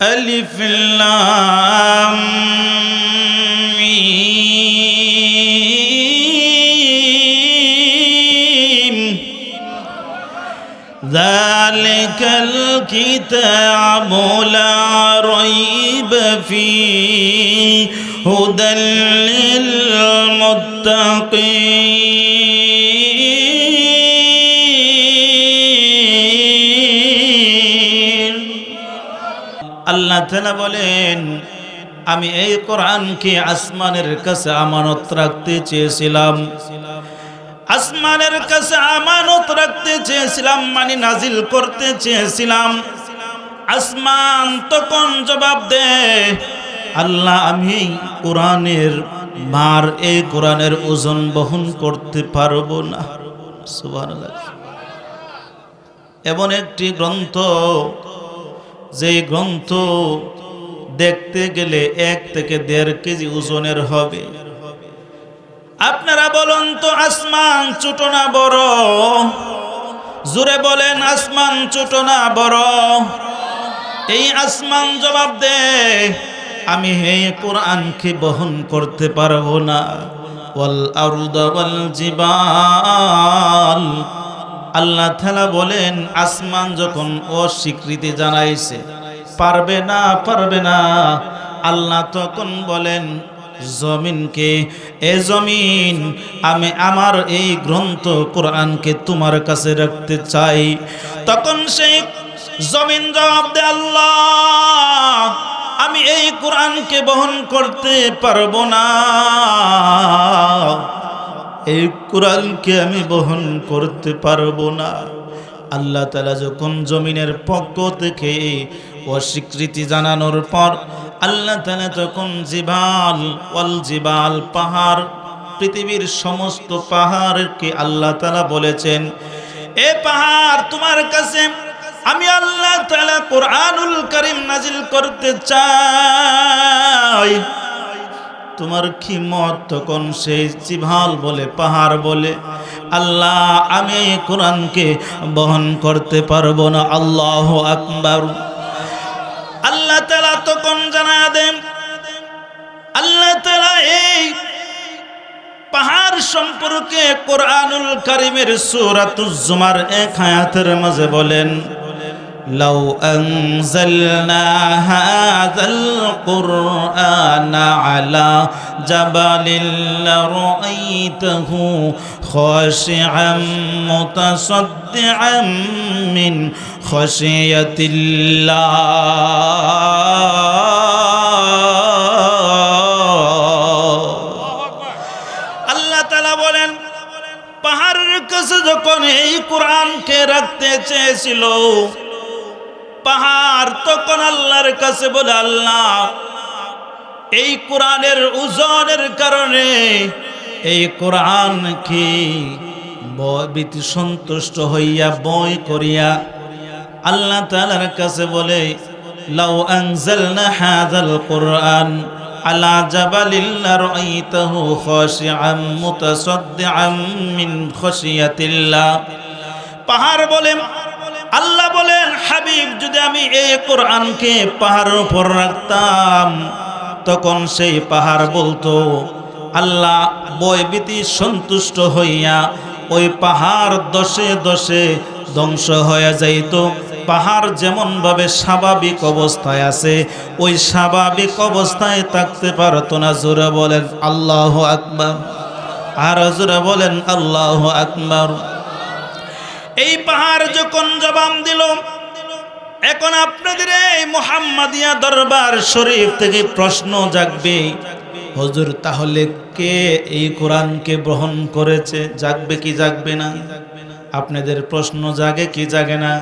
ألف لام ميم ذلك الكتاب لا ريب فيه هدى للمتقين আল্লাহ তাআলা বলেন, আমি এই কোরআনকে আসমানের কাছে আমানত রাখতে চেয়েছিলাম। আসমানের কাছে আমানত রাখতে চেয়েছিলাম মানে নাজিল করতে চেয়েছিলাম। আসমান তখন জবাব দেয়, আল্লাহ আমি এই কোরআনের ভার, এই কোরআনের ওজন বহন করতে পারবো না। সুবহানাল্লাহ। এমন একটি গ্রন্থ, যে গ্রন্থ দেখতে গেলে 1 থেকে 1.5 কেজি ওজনের হবে। আপনারা বলুন তো, আসমান ছোট না বড়? জোরে বলেন, আসমান ছোট না বড়? এই আসমান জবাব দেয়, আমি এই কোরআনকে বহন করতে পারবো না। ওয়াল আরদা ওয়াল জিবাল, আল্লাহ তাআলা বলেন, আসমান যখন অস্বীকৃতি জানাইছে, পারবে না পারবে না, আল্লাহ তখন বলেন জমিনকে, এ জমিন, আমি আমার এই গ্রন্থ কোরআনকে তোমার কাছে রাখতে চাই। তখন সেই জমিন জবাব দেয়, আল্লাহ আমি এই কোরআনকে বহন করতে পারবো না, এই কোরআনকে আমি বহন করতে পারবো না। আল্লাহ তাআলা যখন জমিনের পক্ষ থেকে অস্বীকৃতি জানানোর পর আল্লাহ তাআলা তখন জিবাল ওয়াল জিবাল, পাহাড়, পৃথিবীর সমস্ত পাহাড়কে আল্লাহ তাআলা বলেছেন, এ পাহাড়, তোমার কাছে আমি আল্লাহ তাআলা কোরআনুল কারীম নাজিল করতে চাই, তোমার কি মত? তখন সেই জিবাল বলে, পাহাড় বলে, আল্লাহ আমি এই কোরআনকে বহন করতে পারবো না। আল্লাহু আকবার। আল্লাহ তাআলা তখন জানায়া দেন, আল্লাহ তাআলা এই পাহাড় সম্পর্কে কোরআনুল কারীমের সূরাতুজ জুমার 1 আয়াতের মাঝে বলেন, লাউ আনজালনা হাযাল কুরআনা আলা জাবালিন লারাআইতাহু খাশিআম মুতাসাদ্দিআম মিন খাশিয়াতিল্লাহ। আল্লাহ তাআলা বলেন, পাহাড়ের কাছে যখন এই কোরআনকে রাখতে চেয়েছিল, পাহাড় তখন আল্লাহর কাছে বলে, আল্লাহ এই কোরআনের ওজনের কারণে এই কোরআন কি ভীতি সন্তুষ্ট হইয়া বয় করিয়া আল্লাহ তাআলার কাছে বলে, লাউ আনজালনা হাযাল কুরআন আলা জাবালিন লারাআইতাহু খাশিআম মুতাসাদ্দিআম মিন খাশিয়াতিল্লাহ। পাহাড় বলে, আল্লাহ বলেন, হাবিব, যদি আমি এই কোরআনকে পাহাড়ের উপর রাখতাম, তখন সেই পাহাড় বলতো, আল্লাহ ভয়ভীতি সন্তুষ্ট হইয়া ওই পাহাড় দশে দশে ধ্বংস হয়ে যাইত। পাহাড় যেমন ভাবে স্বাভাবিক অবস্থায় আছে, ওই স্বাভাবিক অবস্থায় থাকতে পারতো না। জোরে বলেন আল্লাহু আকবার। আর জোরে বলেন আল্লাহু আকবার। এই পাহাড় যখন জবাব দিল, এখন আপনাদের এই মুহাম্মাদিয়া দরবার শরীফ থেকে প্রশ্ন জাগবে, হুজুর তাহলে কে এই কোরআনকে গ্রহণ করেছে? জাগবে কি জাগবে না? আপনাদের প্রশ্ন জাগে কি জাগে না?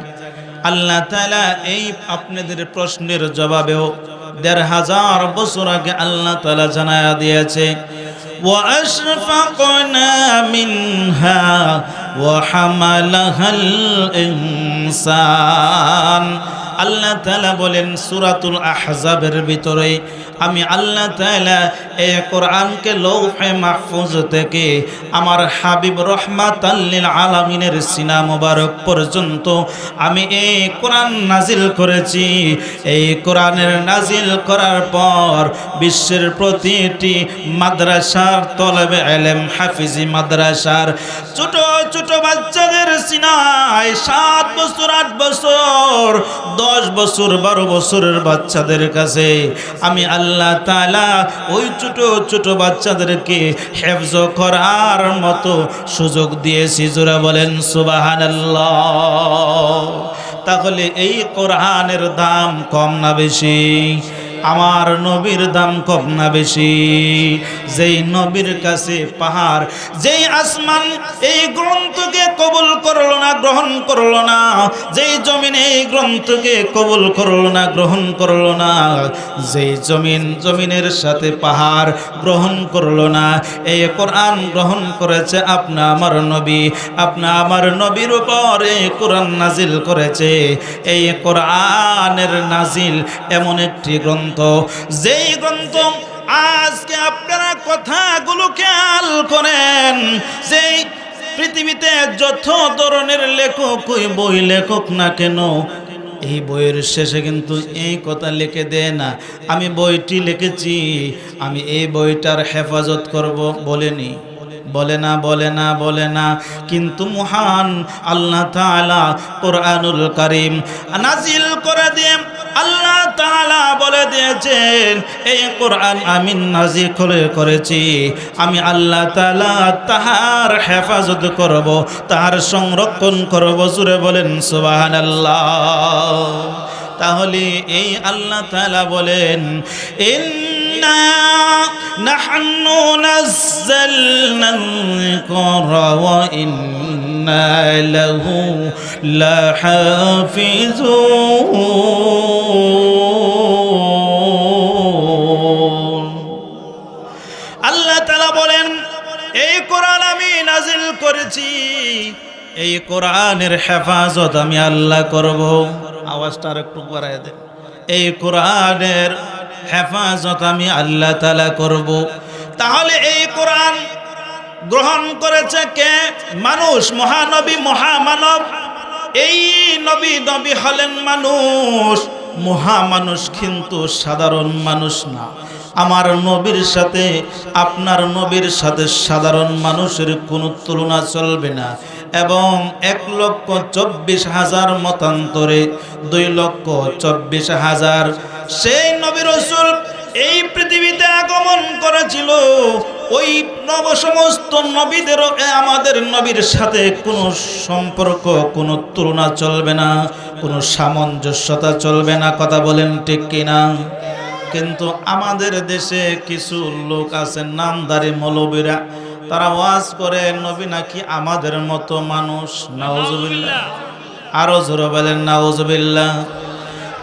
আল্লাহ তাআলা এই আপনাদের প্রশ্নের জবাবেও ১৫০০ বছর আগে আল্লাহ তাআলা জানায়া দিয়েছে, وأشفقنا منها وحملها الإنسان। আল্লাহ তাআলা বলেন সূরাতুল আহজাবের ভিতরে, আমি আল্লাহ তাআলা এই কোরআনকে লৌহে মাহফুজ থেকে আমার হাবিব রহমাতাল লিল আলামিনের সিনা মোবারক পর্যন্ত আমি এই কোরআন নাজিল করেছি। এই কোরআনের নাজিল করার পর বিশ্বের প্রতিটি মাদ্রাসার তলবে ইলম হাফিজি মাদ্রাসার ছোট ছোট বাচ্চাদের সিনায় 7 বছর 8 বছর 10 বছর 12 বছরের বাচ্চাদের কাছে আমি আল্লাহ তাআলা ওই ছোট ছোট বাচ্চাদেরকে হিফজ করার মতো সুযোগ দিয়েছি। জোরে বলেন সুবহানাল্লাহ। তাহলে এই কোরআনের দাম কম না বেশি? আমার নবীর দাম কম না বেশি? যেই নবীর কাছে পাহাড়, যেই আসমান এই গ্রন্থকে কবুল করলো না, গ্রহণ করলো না, যেই জমিন এই গ্রন্থকে কবুল করলো না, গ্রহণ করলো না, যেই জমিনের সাথে পাহাড় গ্রহণ করলো না, এই কোরআন গ্রহণ করেছে আপনা আমার নবী। আপনা আমার নবীর উপর এই কোরআন নাজিল করেছে। এই কোরআনের নাজিল এমন একটি গ্রন্থ, যেই গ্রন্থ আজকে আপনারা কথাগুলো খেয়াল করেন, যেই পৃথিবীতে যত ধরনের লেখক বই লেখক না কেন, এই বইয়ের শেষে কিন্তু এই কথা লিখে দেয় না, আমি বইটি লিখেছি, আমি এই বইটার হেফাজত করব, বলেনি? বলে না, বলে না, বলে না। কিন্তু মহান আল্লাহ তাআলা কোরআনুল কারীম নাজিল করে দিয়ে আল্লাহ তাআলা বলে দিয়েছেন, এই কোরআন আমি নাজিল করেছি, আমি আল্লাহ তাআলা তাহার হেফাজত করব, তাহার সংরক্ষণ করব। জোরে বলেন সুবহানাল্লাহ। তাহলে এই আল্লাহ তাআলা বলেন, ইন্না নাহনু নাযালনা যিকরা ওয়া ইন্না লাহু লাহাফিজুন। আল্লাহ তাআলা বলেন, এই কোরআন আমি নাজিল করেছি, এই কোরআনের হেফাজত আমি আল্লাহ করব। আওয়াজটা আর একটু বাড়ায় দেন। এই কোরআনের হেফাজত আমি আল্লাহ তাআলা করব। তাহলে এই কোরআন গ্রহণ করেছে কে? মানুষ, মহানবী, মহামানব। এই নবী হলেন মানুষ, মহামানুষ কিন্তু সাধারণ মানুষ না। আমার নবীর সাথে আপনার নবীর সাথে সাধারণ মানুষের কোনো তুলনা চলবে না। এবং 1,24,000 মতান্তরে 2,24,000 সেই নবী রাসূল এই পৃথিবীতে আগমন করেছিল। ওই সমস্ত নবীদেরও আমাদের নবীর সাথে কোনো সম্পর্ক, কোনো তুলনা চলবে না, কোনো সামঞ্জস্যতা চলবে না। কথা বলেন ঠিক কিনা? কিন্তু আমাদের দেশে কিছু লোক আছেন, নামধারী মৌলবীরা, তারা ওয়াজ করে নবী নাকি আমাদের মতো মানুষ। নাউজুবিল্লাহ। আরো জোরে বলেন নাউজুবিল্লাহ।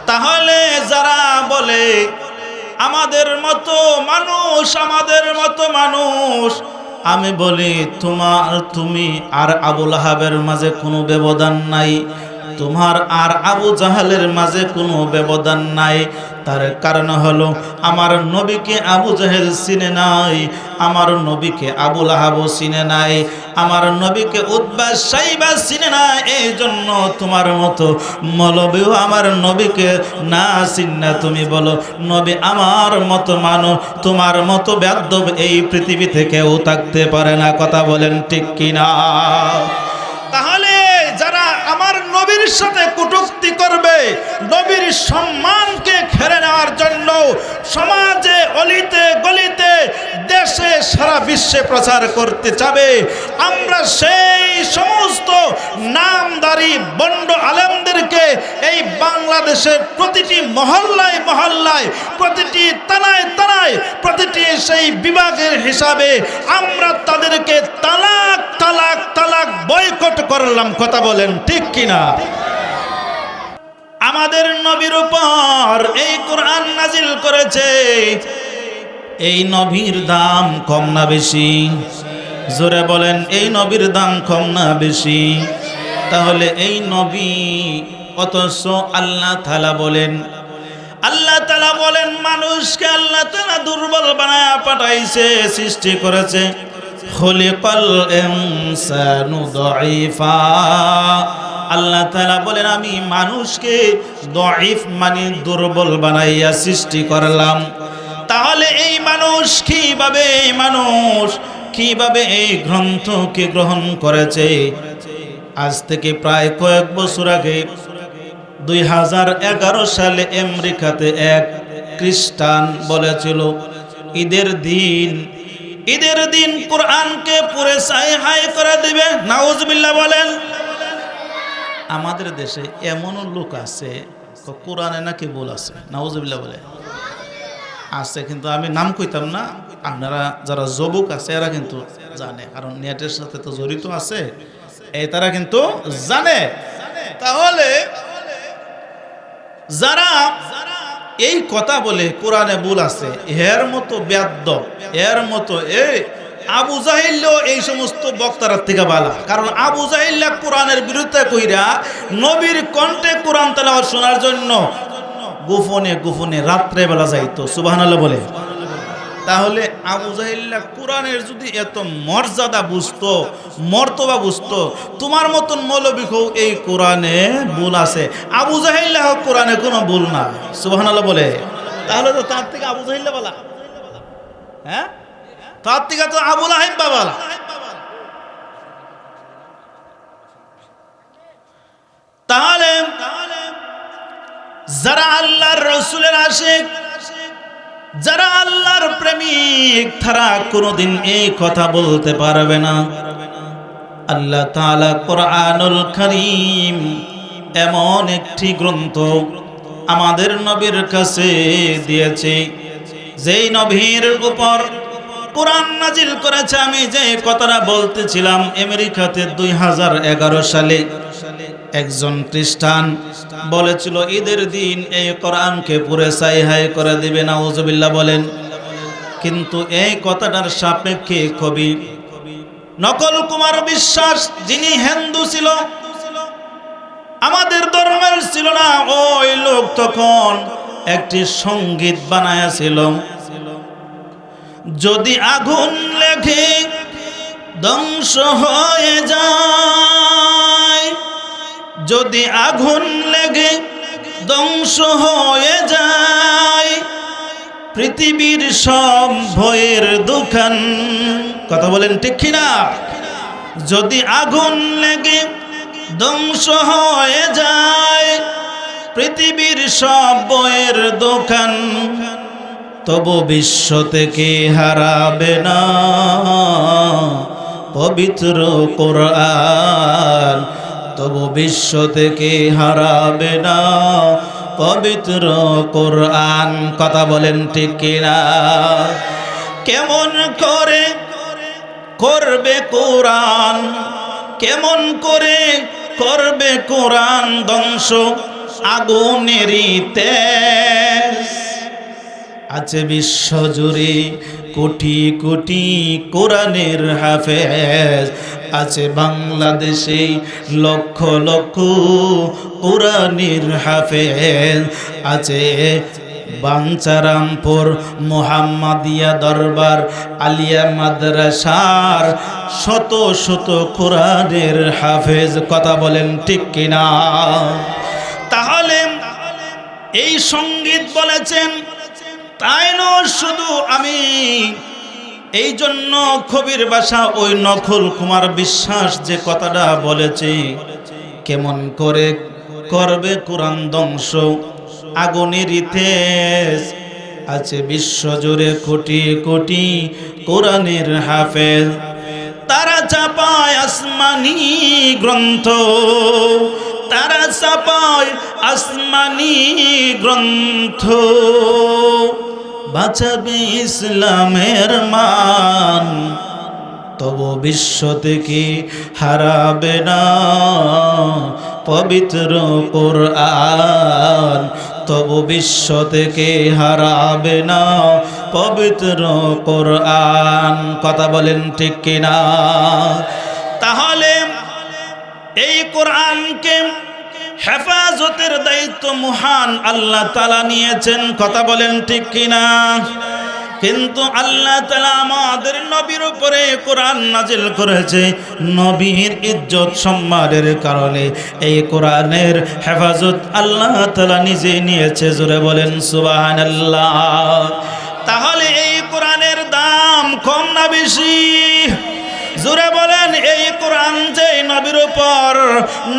তাহলে যারা বলে আমাদের মতো মানুষ, আমাদের মতো মানুষ, আমি বলি তুমি আর আবু লাহাবের মাঝে কোনো ব্যবধান নাই, তোমার আর আবু জাহালের মাঝে কোনো ব্যবধান নাই। তার কারণ হলো আমার নবীকে আবু জাহেল চিনে নাই, আমার নবীকে আবু লাহাব চিনে নাই, আমার নবীকে উতবা সাইবা চিনে না। এই জন্য তোমার মতো মৌলবীও আমার নবীকে না চিন্না তুমি বলো নবী আমার মতো মানো, তোমার মতো বেয়াদব এই পৃথিবীতে কেউ থাকতে পারে না। কথা বলেন ঠিক কিনা? তাহলে যারা আমার নবীর সাথে কটূক্তি করবে, নবীর সম্মানকে খেড়ে নেওয়ার জন্য সমাজে অলিতে গলিতে দেশে সারা বিশ্বে প্রচার করতে চাবে, আমরা সেই সমস্ত নামধারী বন্ড আলেমদেরকে এই বাংলাদেশের প্রতিটি মহল্লায় মহল্লায়, প্রতিটি থানায় থানায়, প্রতিটি সেই বিভাগের হিসাবে আমরা তাদেরকে তালাক তালাক তালাক বয়কট করলাম। কথা বলেন ঠিক কিনা? আমাদের নবীর উপর এই কোরআন নাজিল করেছে, এই নবীর দাম কম না বেশি? জোরে বলেন, এই নবীর দাম কম না বেশি? তাহলে এই নবী অথচ আল্লাহ তাআলা বলেন মানুষকে আল্লাহ তাআলা দুর্বল বানায়া পাঠাইছে, সৃষ্টি করেছে। খুলিকাল ইনসানু দাঈফা। আল্লাহ তাআলা বলেন আমি মানুষকে দাঈফ মানে দুর্বল বানাইয়া সৃষ্টি করলাম। তাহলে এই মানুষ কিভাবে এই গ্রন্থকে গ্রহণ করেছে? আজ থেকে প্রায় কয়েক বছর আগে 2011 সালে আমেরিকাতে এক খ্রিস্টান বলেছিল ঈদের দিন কোরআনকে পুরো ছাই করে দিবে। নাউজুবিল্লাহ বলেন। আমাদের দেশে এমনও লোক আছে কোরআনে নাকি ভুল আছে। নাউজুবিল্লাহ বলে আছে, কিন্তু আমি নাম কইতাম না। আপনারা যারা যুবক আছে এরা কিন্তু জানে, কারণ নেটের সাথে তো জড়িত আছে, তারা কিন্তু জানে। তাহলে যারা এই কথা বলে কোরআনে ভুল আছে, এর মতো বেয়াদব, এর মতো আবু জাহিলও এই সমস্ত বক্তারা থেকে বালা। কারণ আবু জাহিল কোরআনের বিরুদ্ধে কইরা নবীর কণ্ঠে কোরআন তেলাওয়াত শোনার জন্য গোপনে রাত্রে বেলা যাইতো। সুবহানাল্লাহ বলে। তাহলে আবু জাহিল কোরআনের যদি এত মর্যাদা বুঝতো, মর্তবা বুঝতো, তোমার মতন মৌলবী এই কোরআনে ভুল আছে, আবু জাহিল কোরআনে কোনো ভুল না। সুবহানাল্লাহ বলে। তাহলে তো তার থেকে আবু জাহিল বলা, হ্যাঁ, তার থেকে তো আবু লাহাব বলা। তাহলে যারা আল্লাহর রাসূলের আশিক, যারা আল্লাহর প্রেমিক, তারা কোনোদিন এই কথা বলতে পারবে না। আল্লাহ তাআলা কোরআনুল কারীম এমন একটি গ্রন্থ আমাদের নবীর কাছে দিয়েছে, যেই নবীর উপর কোরআন নাজিল করেছে। আমি যে কথাটা বলতেছিলাম, আমেরিকাতে 2011 সালে একজন খ্রিস্টান বলেছিল ঈদের দিন এই কোরআনকে পুরো ছাই করে দিবে। নাউজুবিল্লাহ বলেন। কিন্তু এই কথাটার সাপেক্ষে কবি নকল কুমার বিশ্বাস, যিনি হিন্দু ছিল, আমাদের ধর্মের ছিল না, ওই লোক তখন একটি সঙ্গীত বানায়াছিল। যদি আগুন লেগে ধ্বংস হয়ে যায়, যদি আগুন লেগে ধ্বংস হয়ে যায় পৃথিবীর সব ভয়ের দোকান। কথা বলেন ঠিক কিনা? যদি আগুন লেগে ধ্বংস হয়ে যায় পৃথিবীর সব বইয়ের দোকান, তবু বিশ্ব থেকে হারাবে না পবিত্র কোরআন। তবু বিশ্ব থেকে হারাবে না পবিত্র কোরআন। কথা বলেন ঠিক কিনা? কেমন করে করবে কোরআন, কেমন করে করবে কোরআন ধ্বংস? আগুনেরই তেজ আছে বিশ্ব জুড়ে, কোটি কোটি কোরআনের হাফেজ আছে বাংলাদেশে, লক্ষ লক্ষ কোরআনের হাফেজ আছে বাঞ্ছারামপুর মোহাম্মদিয়া দরবার আলিয়া মাদ্রাসার শত শত কোরআনের হাফেজ। কথা বলেন ঠিক কিনা? তাহলে এই সঙ্গীত বলেছেন, তাই নয় শুধু আমি, এই জন্য কবির ভাষা ওই নকল কুমার বিশ্বাস যে কথাটা বলেছে, কেমন করে করবে কোরআন ধ্বংস? আগুনের তেজ আছে বিশ্বজুড়ে, কোটি কোটি কোরআনের হাফেজ। তারা চাপায় আসমানি গ্রন্থ, তারা চাপায় আসমানি গ্রন্থ, বাঁচাবে ইসলামের মান, তবু বিশ্ব থেকে হারাবে না পবিত্র কোরআন। তবু বিশ্ব থেকে হারাবে না পবিত্র কোরআন। কথা বলেন ঠিক কিনা? তাহলে এই কোরআনকে হেফাজতের দায়িত্ব মহান আল্লাহ তাআলা নিয়েছেন, কথা বলেন ঠিক কিনা? কিন্তু আল্লাহ তাআলা আমাদের নবীর উপরে কোরআন নাজিল করেছে, নবীর ইজ্জত সম্মানের কারণে এই কোরআনের হেফাজত আল্লাহ তাআলা নিজে নিয়েছে। জোরে বলেন সুবহানাল্লাহ। তাহলে এই কোরআনের দাম কম না বেশি? জোরে বলেন, এই কোরআন যে নবীর উপর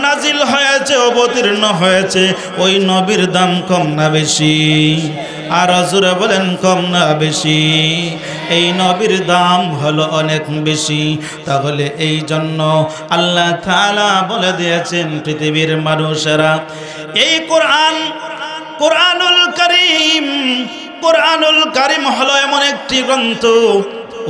নাজিল হয়েছে, অবতীর্ণ হয়েছে, ওই নবীর দাম কম না বেশি? আর জোরে বলেন, কম না বেশি? এই নবীর দাম হলো অনেক বেশি। তাহলে এই জন্য আল্লাহ তাআলা বলে দিয়েছেন, পৃথিবীর মানুষেরা এই কোরআনুল কারীম হলো এমন একটি গ্রন্থ,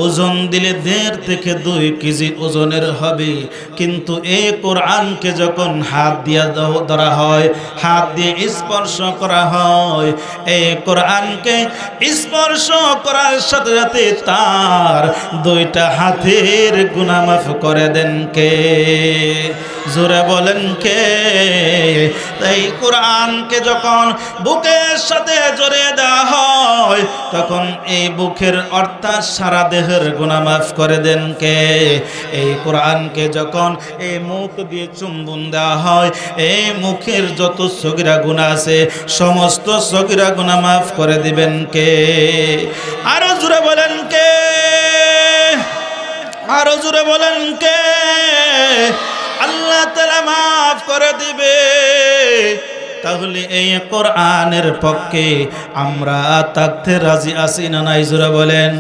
ওজন দিলে 1.5 থেকে 2 কেজি ওজনের হবে। কিন্তু এই কোরআনকে যখন হাত দিয়ে ধরা হয়, হাত দিয়ে স্পর্শ করা হয়, এই কোরআনকে স্পর্শ করার সাথে সাথে তার 2টা হাতের গুনাহ মাফ করে দেন কে? জোরে বলেন কে? এই কোরআনকে যখন বুকের সাথে জড়িয়ে দেওয়া হয়, তখন এই বুকের অর্থাৎ সারা দেহের গুনাহ মাফ করে দেন কে? এই কোরআনকে যখন এই মুখ দিয়ে চুম্বন দেওয়া হয়, এই মুখের যত সগীরা গুনাহ আছে সমস্ত সগীরা গুনাহ মাফ করে দিবেন কে? আরো জোরে বলেন কে? আরো জোরে বলেন কে? আল্লাহ তাআলা মাফ করে দিবে। তাহলে এই কোরআনের পক্ষে আমরা থাকতে রাজি আছি না নাই? জোরে বলেন।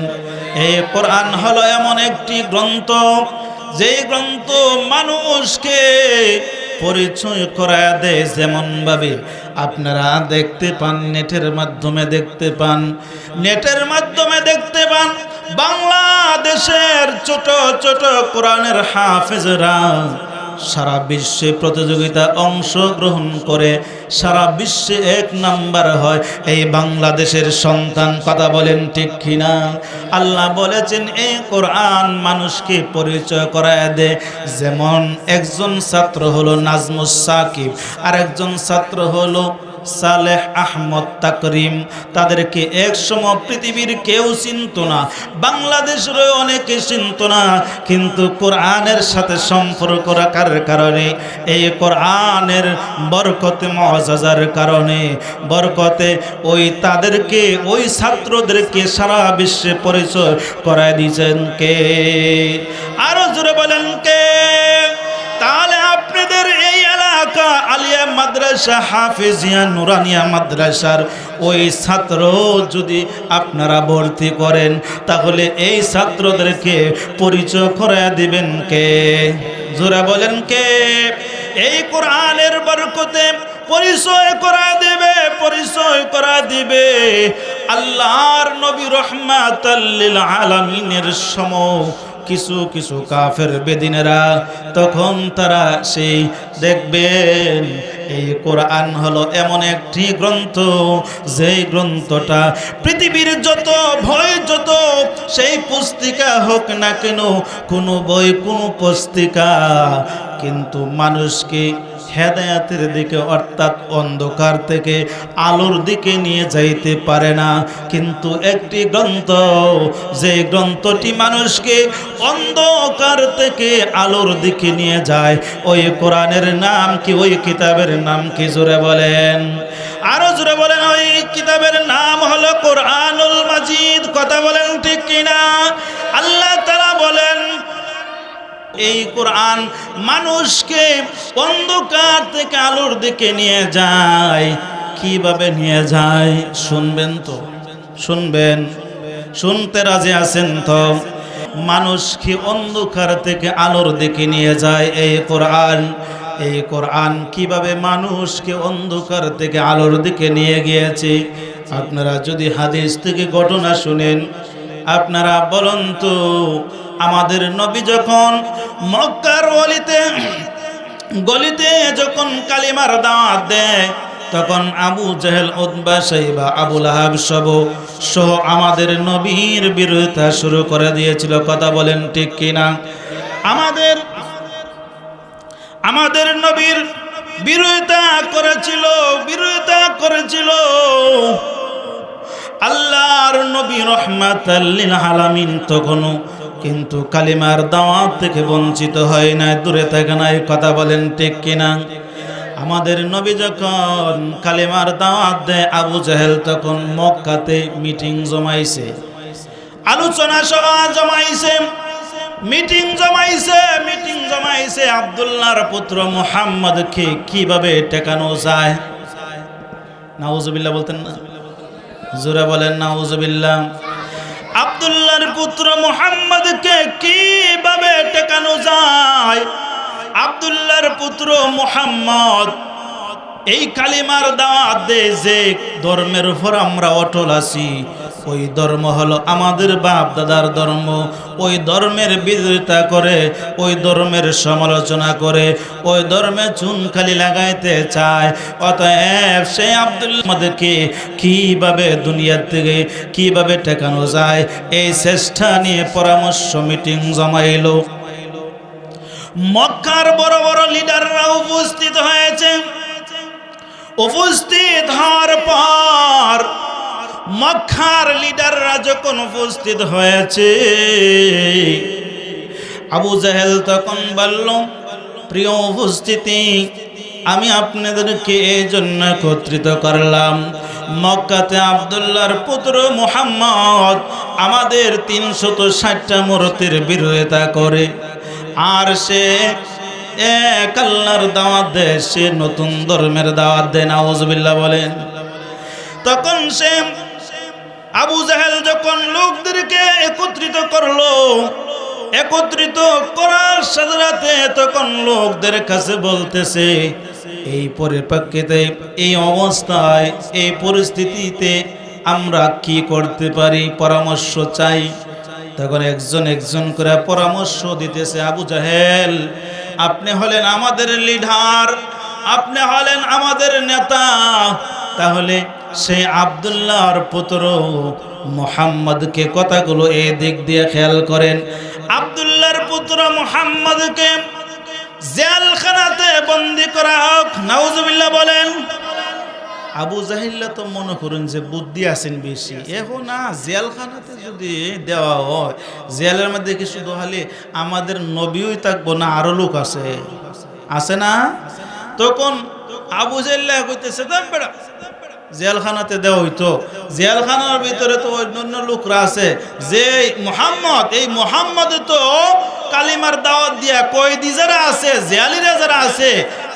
এই কোরআন হলো এমন একটি গ্রন্থ, যে গ্রন্থ মানুষকে পরিচয় করায় দেয়। যেমন ভাবে আপনারা দেখতে পান, নেটের মাধ্যমে দেখতে পান, বাংলাদেশের ছোট ছোট কোরআনের হাফেজরা সারা বিশ্বে প্রতিযোগিতা অংশগ্রহণ করে সারা বিশ্বে 1 নাম্বার হয় এই বাংলাদেশের সন্তান। কথা বলেন ঠিক কিনা? আল্লাহ বলেছেন এই কোরআন মানুষকে পরিচয় করায় দেয়। যেমন একজন ছাত্র হলো নাজমুস সাকিব, আর একজন ছাত্র হলো সালেহ আহমদ তাকরিম। তাদেরকে একসময় পৃথিবীর কেউ চিনত না, বাংলাদেশের অনেকে চিনত না, কিন্তু কোরআনের সাথে সম্পর্ক রাখার কারণে, এই কোরআনের বরকতে মুআজ্জাজার কারণে, বরকতে তাদেরকে ওই ছাত্রদেরকে সারা বিশ্বে পরিচয় করায় দিয়েছেন কে? আরো জোরে বলেন কে? তাহলে আপনাদের এই এলাকা আলিয়া মাদ্রাসা, হাফেজিয়া, নুরানিয়া মাদ্রাসার ওই ছাত্র যদি আপনারা ভর্তি করেন, তাহলে এই ছাত্রদেরকে পরিচয় করে দিবেন কে? জোরে বলেন কে? এই কোরআনের বরকতে পরিচয় করা দিবে আল্লাহর নবী রাহমাতাল লিল আলামিনের সময় কিছু কিছু কাফের বেদিনেরা। তখন তারা সেই দেখবেন এই কোরআন হলো এমন একটি গ্রন্থ, যেই গ্রন্থটা পৃথিবীর যত সেই পুস্তিকা হোক না কেন, কোনো বই, কোনো পুস্তিকা কিন্তু মানুষকে হেদায়াতের দিকে অর্থাৎ অন্ধকার থেকে আলোর দিকে নিয়ে যাইতে পারে না। কিন্তু একটি গ্রন্থ, যে গ্রন্থটি মানুষকে অন্ধকার থেকে আলোর দিকে নিয়ে যায়, ওই কোরআনের নাম কি? ওই কিতাবের নাম কি? জোরে বলেন, আরো জোরে বলেন। ওই কিতাবের নাম হলো কোরআনুল মাজিদ। কথা বলেন ঠিক কিনা? আল্লাহ তাআলা বলেন এই কোরআন মানুষকে অন্ধকার থেকে আলোর দিকে নিয়ে যায়। কিভাবে নিয়ে যায় শুনবেন তো? শুনতে রাজি আছেন তো? মানুষকে অন্ধকার থেকে আলোর দিকে নিয়ে যায় এই কোরআন কিভাবে মানুষকে অন্ধকার থেকে আলোর দিকে নিয়ে গিয়েছে? আপনারা যদি হাদিস থেকে ঘটনা শুনেন, আপনারা বলুন তো, আমাদের নবী যখন মক্কার গলিতে যখন কালিমার দাওয়াত দেয়, তখন আবু জেহেল, উতবা, শাইবা, আবু লাহাব সহ আমাদের নবীর বিরোধিতা শুরু করে দিয়েছিল। কথা বলেন ঠিক কিনা? আমাদের নবীর বিরোধিতা করেছিল আল্লাহর নবী রাহমাতাল লিল আলামিন তখনও কিন্তু কালিমার দাওয়াত থেকে বঞ্চিত হয় না, দূরে থাকে না। এই কথা বলেন ঠিক কিনা? আমাদের নবী যখন কালিমার দাওয়াত দেয়, আবু জাহেল তখন মক্কাতে মিটিং জমাইছে, আলোচনা সভা জমাইছে, মিটিং জমাইছে আব্দুল্লাহর পুত্র মুহাম্মদকে কিভাবে টেকানো যায়। নাউজুবিল্লাহ বলতেন না? জোরে বলেন নাউজুবিল্লাহ। আব্দুল্লাহর পুত্র মুহাম্মদকে কিভাবে টেকানো যায়? আব্দুল্লাহর পুত্র মুহাম্মদ এই কালিমার দাওয়াত দেয় যে ধর্মের উপর আমরা অটল আছি, ওই ধর্ম হলো আমাদের বাপ দাদার ধর্ম। ওই ধর্মের বিরোধিতা করে, ওই ধর্মের সমালোচনা করে, ওই ধর্মে চুনকালি লাগাইতে চায়। অতএব সেই আব্দুল্লাহকে কিভাবে দুনিয়ার থেকে কিভাবে ঠেকানো যায়, এই চেষ্টা নিয়ে পরামর্শ মিটিং জমাইল। মক্কার বড় বড় লিডাররা উপস্থিত হয়েছে। উপস্থিত হওয়ার পর মক্কার লিডাররা যখন উপস্থিত হয়েছে, আবু জাহেল তখন বলল, প্রিয় উপস্থিতি, আমি আপনাদেরকে এই জন্য একত্রিত করলাম, মক্কাতে আব্দুল্লাহর পুত্র মুহাম্মদ আমাদের 360টা মূর্তির বিরোধিতা করে, আর সে এক আল্লাহর দাওয়াত দেয়, সে নতুন ধর্মের দাওয়াত দেয়। নাউজুবিল্লাহ বলেন। তখন সে আবু জাহেল যখন লোকদেরকে একত্রিত করলো, একত্রিত করার সাথে সাথে তখন লোকদের কাছে বলতেছে, এই পরিপ্রেক্ষিতে, এই অবস্থায়, এই পরিস্থিতিতে আমরা কি করতে পারি, পরামর্শ চাই। তখন একজন করে পরামর্শ দিতেছে। আবু জাহেল, আপনি হলেন আমাদের লিডার, আপনি হলেন আমাদের নেতা, তাহলে সেই আব্দুল্লাহর পুত্র মুহাম্মদকে কথাগুলো এই দিক দিয়ে খেয়াল করেন। আব্দুল্লাহর পুত্র মুহাম্মদকে জেলখানাতে বন্দী করা হোক। নাউজুবিল্লাহ বলেন। আবু জাহিল্লা তো মনে করুন যে বুদ্ধি আছেন বেশি, এখন না জেলখানাতে যদি দেওয়া হয়, জেলের মধ্যে কি শুধু হলে আমাদের নবীই থাকবো না, আরো লোক আছে না? তখন আবু জাহিল্লা কইতেছে, বেড়া জেলখানাতে দেওয়া হইতো, জেলখানার ভিতরে তো অন্যান্য লোকরা আছে, যে মুহাম্মদ, এই মুহাম্মদ তো কালিমার দাওয়াত দিয়া কয়েদি যারা আছে, জেয়ালিরা যারা আছে,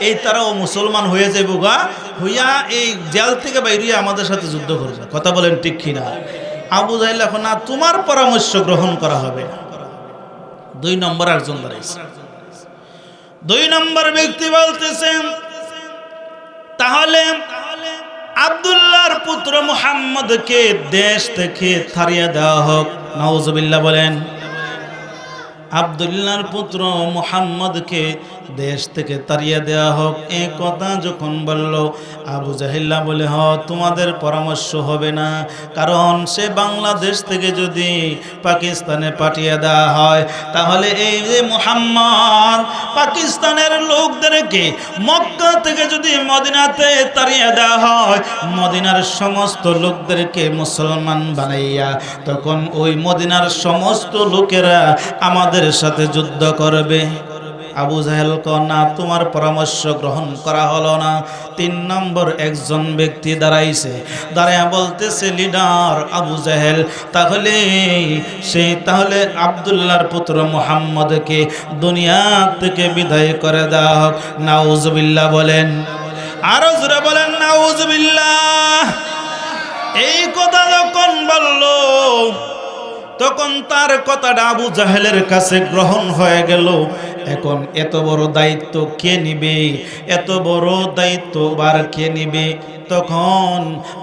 এই তারাও মুসলমান হয়ে যাইব গা, হইয়া এই জেল থেকে বাইরে আমাদের সাথে যুদ্ধ করবে। কথা বলেন ঠিক কিনা? আবু জাহেল এখন না, তোমার পরামর্শ গ্রহণ করা হবে। 2 নম্বর একজন দাঁড়াইছে। 2 নম্বর ব্যক্তি বলতেছেন, তাহলে আব্দুল্লাহর পুত্র মুহাম্মদকে দেশ থেকে তাড়িয়ে দেওয়া হোক। নাউজুবিল্লাহ বলেন। আব্দুল্লাহর পুত্র মুহাম্মদকে দেশ থেকে তাড়িয়ে দেওয়া হোক, এই কথা যখন বলল, আবু জাহিল্লা বলে, তোমাদের পরামর্শ হবে না, কারণ সে বাংলাদেশ থেকে যদি পাকিস্তানে পাঠিয়ে দেওয়া হয়, তাহলে এই যে মুহাম্মদ পাকিস্তানের লোকদেরকে মক্কা থেকে যদি মদিনাতে তাড়িয়ে দেওয়া হয়, মদিনার সমস্ত লোকদেরকে মুসলমান বানাইয়া তখন ওই মদিনার সমস্ত লোকেরা আমাদের সাথে যুদ্ধ করবে। আবু জাহেল না, তোমার পরামর্শ গ্রহণ করা হলো না। 3 নম্বর একজন ব্যক্তি দাঁড়াইছে, দাঁড়াইয়া বলতেছে, লিডার আবু জাহেল, তাহলে আব্দুল্লাহর পুত্র মুহাম্মদকে দুনিয়া থেকে বিদায় করে দেওয়া হোক। নাউজুবিল্লাহ বলেন। আরো জোরে বলেন নাউজুবিল্লাহ। এই কথা যখন বলল, তখন তার কথাটা আবু জাহেলের কাছে গ্রহণ হয়ে গেল। এখন এত বড় দায়িত্ব কে নিবে, এত বড় দায়িত্ব বার কে নিবে? তখন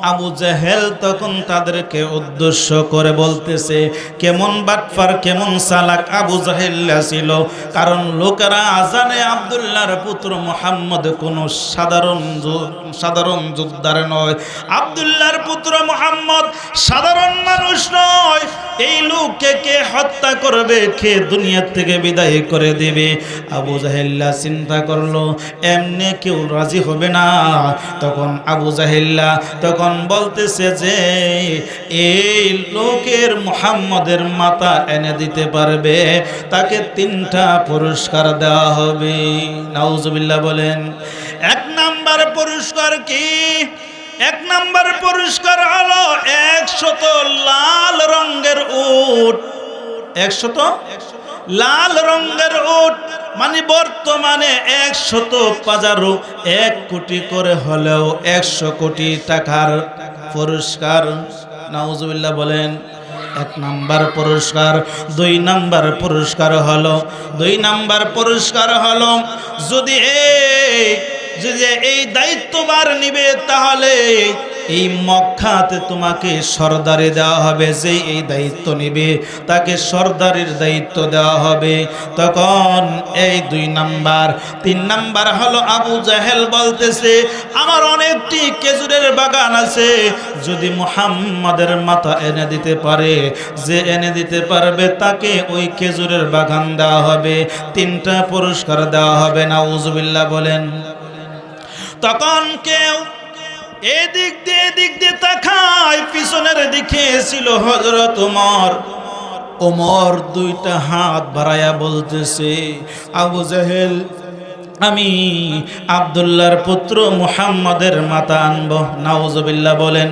আবু জাহেল তখন তাদেরকে উদ্দেশ্য করে বলতেছে, কেমন বাটফার, কেমন চালাক আবু জাহেল ছিল। কারণ লোকেরা জানে আব্দুল্লাহর পুত্র মুহাম্মদ কোনো সাধারণ যোদ্ধার নয়, আব্দুল্লাহর পুত্র মুহাম্মদ সাধারণ মানুষ নয়। এই লোককে কে হত্যা করবে, কে দুনিয়া থেকে বিদায় করে দিবে, আবু জাহেল্লা চিন্তা করলো এমনি কেউ রাজি হবে না। তখন আবু জাহেল্লা তখন বলতেছে যে এই লোকের মুহাম্মদের মাথা এনে দিতে পারবে তাকে 3টা পুরস্কার দেওয়া হবে। নাউজুবিল্লাহ বলেন। 1 নাম্বার পুরস্কার কি? 1 নাম্বার পুরস্কার হলো 100 লাল রঙের উট। 100 লাল রঙের উট, মানে বর্তমানে 100 1 কোটি করে হলেও 100 কোটি টাকার পুরস্কার। নাউজুবিল্লাহ বলেন। 1 নাম্বার পুরস্কার। 2 নাম্বার পুরস্কার হলো 2 নাম্বার পুরস্কার হলো যদি এই দায়িত্বভার নিবে তাহলে এই মক্কাতে তোমাকে সরদারি দেওয়া হবে। যে এই দায়িত্ব নিবে তাকে সরদারির দায়িত্ব দেওয়া হবে। তখন এই 2 নাম্বার। 3 নাম্বার হলো আবু জাহেল বলতেছে আমার অনেকটি খেজুরের বাগান আছে, যদি মুহাম্মাদের মাথা এনে দিতে পারে, যে এনে দিতে পারবে তাকে ওই খেজুরের বাগান দেওয়া হবে, 3টা পুরস্কার দেওয়া হবে। নাউজুবিল্লাহ বলেন। তখন কেউ এদিক দিয়ে তাকায়, পিছনের দিকে ছিল হযরত ওমর। ওমর 2টা হাত বাড়ায়া বলতেছে আবু জাহেল আমি আব্দুল্লাহর পুত্র মুহাম্মাদের মাথা আনবো। নাউজুবিল্লাহ বলেন।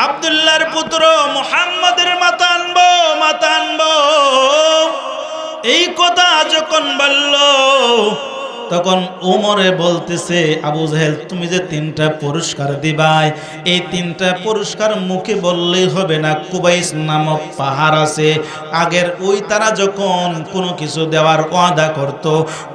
আব্দুল্লাহর পুত্র মুহাম্মাদের মাথা আনবো। এই কথা যখন বলল তখন ওমরে বলতেছে আবু জাহেল তুমি যে 3টা পুরস্কার দিবাই, এই 3টা পুরস্কার মুখে বললেই হবে না। কুবাইস নামক পাহাড় আছে, আগের ওই তারা যখন কোনো কিছু দেওয়ার ওয়াদা করত,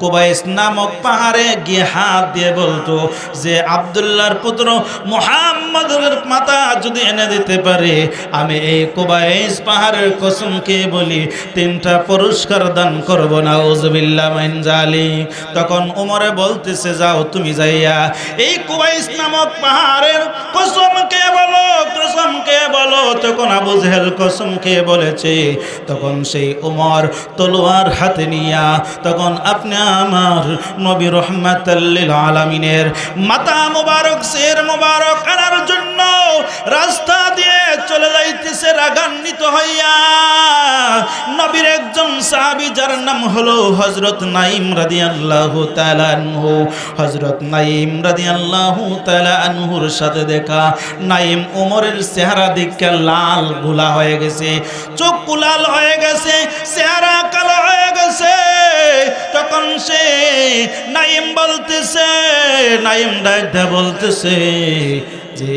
কুবাইস নামক পাহাড়ে গিয়ে হাত দিয়ে বলতো যে আব্দুল্লাহর পুত্র মুহাম্মাদের মাথা যদি এনে দিতে পারে আমি এই কুবাইস পাহাড়ের কসম খেয়ে বলি 3টা পুরস্কার দান করব। নাউজুবিল্লাহ মিন যালিক। তখন ওমরে বলতেছে যাও তুমি যাইয়া এই কুবাইস নামক পাহাড়ের কসম কে বলো। তখন আবু জাহেল কসম খেয়ে বলেছে। তখন সেই ওমর তলোয়ার হাতে নিয়া তখন আপনি আমার নবী রাহমাতাল লিল আলামিনের মাথা মোবারক শির মোবারক আনার জন্য রাস্তা দিয়ে চলে যাইতেছে রাগান্বিত হইয়া। নবীর একজন সাহাবী যার নাম হলো হযরত নাঈম রাদিয়াল্লাহু তাআলা আনহু, হযরত নাঈম রাদিয়াল্লাহু তাআলা আনহুর সাথে দেখা। নাঈম ওমরের চেহারা দেখে লাল গোলা হয়ে গেছে, চোখ লাল হয়ে গেছে, চেহারা কালো হয়ে গেছে। তখন সে নাঈম ডাকতে বলতেছে যে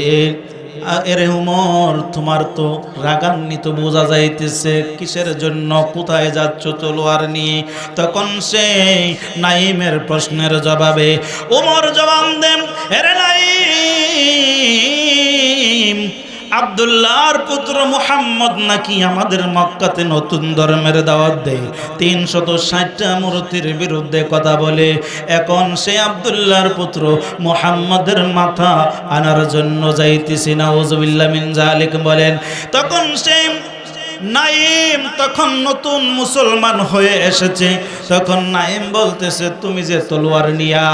এরে উমর তোমার তো রাগান্বিত বোঝা যাইতেছে, কিসের জন্য, কোথায় যাচ্ছ তলোয়ার নিয়ে? তখন সে নাঈমের প্রশ্নের জবাবে উমর জবাব দেন এরে নাঈম আব্দুল্লাহর পুত্র মুহাম্মদ নাকি আমাদের মক্কাতে নতুন ধর্মের দাওয়াত দেয়, 360টা মূর্তির বিরুদ্ধে কথা বলে। এখন সে আব্দুল্লাহর পুত্র মুহাম্মদের মাথা আনার জন্য যাইতেছি। নাউজুবিল্লাহ মিন যালিক বলেন। তখন সে নাঈম তখন নতুন মুসলমান হয়ে এসেছে। তখন নাঈম বলতেছে তুমি যে তলোয়ার নিয়া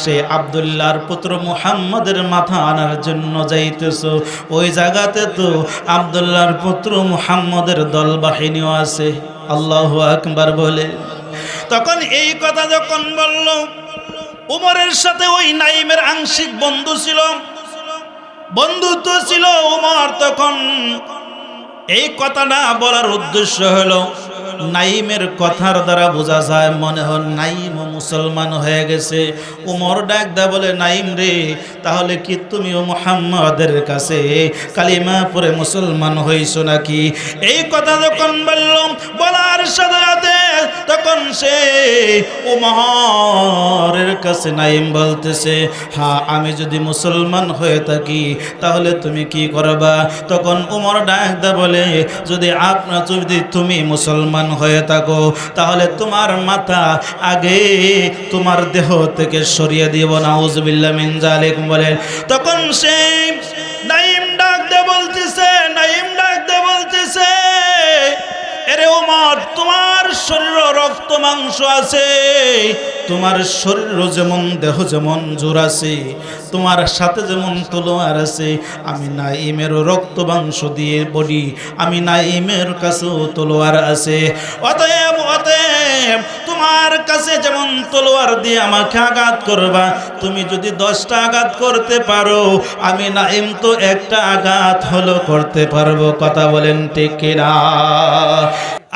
সে আব্দুল্লাহর পুত্র মুহাম্মদের মাথা আনার জন্য যাইতেছো, ওই জায়গাতে তো আব্দুল্লাহর পুত্র মুহাম্মদের দল বাহিনীও আছে। আল্লাহু আকবার বলে। তখন এই কথা যখন বলল, উমরের সাথে ওই নাঈমের আংশিক বন্ধুত্ব ছিল। উমর তখন এই কথাটা বলার উদ্দেশ্য হলো নাঈমের কথার দ্বারা বোঝা যায় মনে হয় নাঈম মুসলমান হয়ে গেছে। উমর ডাক দা বলে নাঈম রে, তাহলে কি তুমিও মুহাম্মাদের কাছে কালিমা পড়ে মুসলমান হইছো নাকি? এই কথা যখন বললাম বলার সাথে সাথে তখন সে উমরের কাছে নাঈম বলতেছে হ্যাঁ আমি যদি মুসলমান হয়ে থাকি তাহলে তুমি কি করবা? তখন উমর ডাক দা বলে যদি তুমি মুসলমান হয়ে থাকো তাহলে তোমার মাথা আগে তোমার দেহ থেকে সরিয়ে দিব। নাউজুবিল্লাহ মিন যালিক বলেন। তখন সে নাঈম ডাক দে বলতেছে এরে ওমর তোমার শরীর রক্ত মাংস আছে, তোমার শরীরও যেমন দেহ যেমন জোর আছে, তোমার সাথে যেমন তলোয়ার আছে, আমি নাঈমেরও রক্ত মাংস দিয়ে বলি, আমি নাঈমের কাছেও তলোয়ার আছে। অতএব তোমার কাছে যেমন তলোয়ার দিয়ে আমাকে আঘাত করবা, তুমি যদি 10টা আঘাত করতে পারো, আমি নাঈম তো একটা আঘাত হলো করতে পারবো। কথা বলেন ঠিক কিনা?